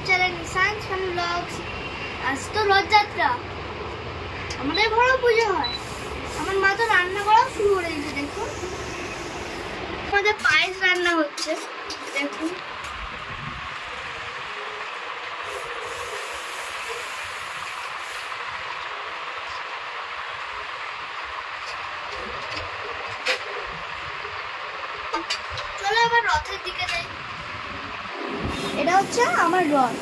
Channel নিশান্স fun blogs. আজ তো রথযাত্রা, আমাদের ঘরেও পুজো হয়। আমার মা তো রান্না করাও শুরু করে দিয়েছে। দেখুন আমাদের পায়েস রান্না হচ্ছে, দেখুন। চলো এবার রথের দিকে যাই। এটা হচ্ছে আমার রথ,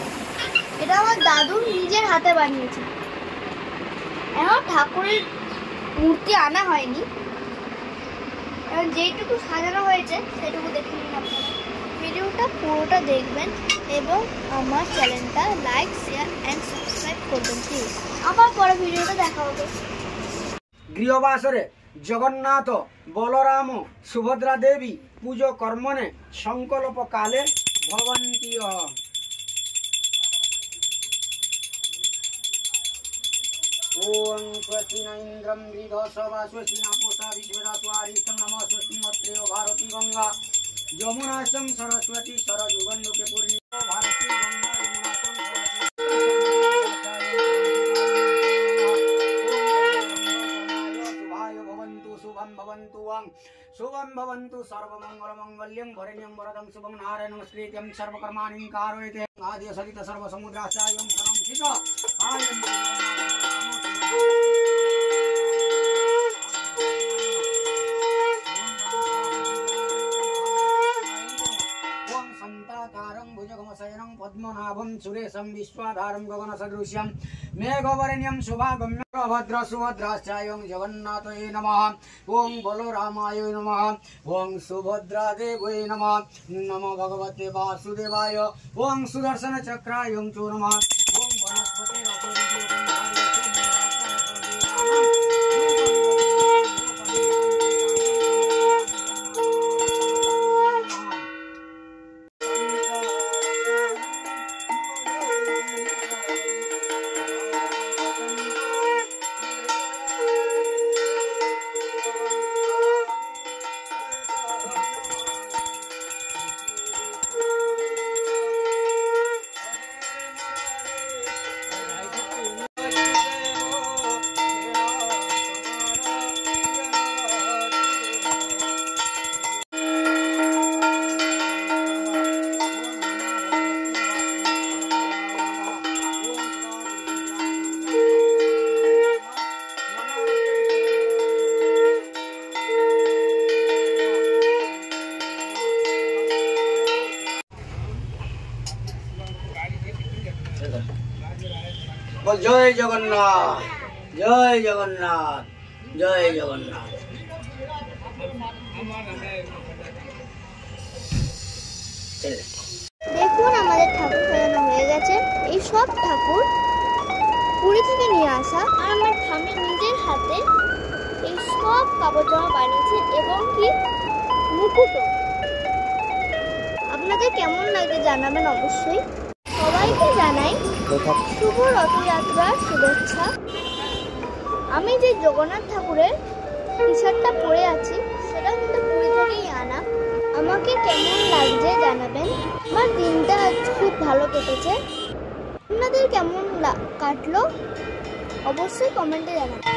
এটা আমার দাদু নিজের হাতে বানিয়েছে। এখন ঠাকুরের মূর্তি আনা হয়নি, এখন যেইটুকু সাজানো হয়েছে সেটুকু দেখে নিন আপনারা। ভিডিওটা পুরোটা দেখবেন এবং আমার চ্যানেলটা লাইক, শেয়ার অ্যান্ড সাবস্ক্রাইব করবেন প্লিজ। আবার পরে ভিডিওটা দেখা হবে। গৃহবাসরে জগন্নাথ বলরাম সুভদ্রা দেবী পুজো কর্মণে সংকল্প কালে ভবন্তি। ওম স্বস্তিনা ইন্দ্রম বৃধস্বা স্বস্তিনা পোষা বিশ্বরাত্রিষ্টং নমঃ স্বস্তিমত্রেয় ভারতী গঙ্গা যমুনাসং সরস্বতী সরযুগন্ডুকে পুরী ভারতী গঙ্গা যমুনাসং शुभम भवन्तु सर्वमंगल मंगल्यं वरेण्यं वरदं शुभं नारायणं नमस्कृत्यं सर्वकर्माणि कारयते आदि सहित सर्व समुद्राश्रयं सर्वं सिक आयं भुजगमशयनं पद्मनाभं सुरेशं विश्वाधारं गगनसदृश्यं मेघवर्ण्यं शुभागम्यं भद्र सुभद्राश्चायं जगन्नाथये नमः। ओं बलरामाय नमः। ओं सुभद्रादेवये नमः। नमो भगवते वासुदेवाय। ओं सुदर्शन चक्राय चो नमः। ओं वनस्पते जय जगन्नाथ, जय जगन्नाथ, जय जगन्नाथ। দেখুন আমাদের ঠাকুর সাজানো হয়ে গেছে। এই সব ঠাকুর পুরী থেকে নিয়ে আসা, আর আমার ঠাম্মি নিজের হাতে এই সব কাপড় জামা বানিয়েছে এবং কি মুকুটও। আপনাদের কেমন লাগে জানাবেন অবশ্যই। সবাইকে জানাই শুভ রথযাত্রার শুভেচ্ছা। আমি যে জগন্নাথ ঠাকুরের টি শার্টটা পরে আছি সেটা কিন্তু পুরী থেকেই আনা। আমাকে কেমন লাগছে জানাবেন। আমার দিনটা আজ খুব ভালো কেটেছে। আপনাদের কেমন কাটলো অবশ্যই কমেন্টে জানাবেন।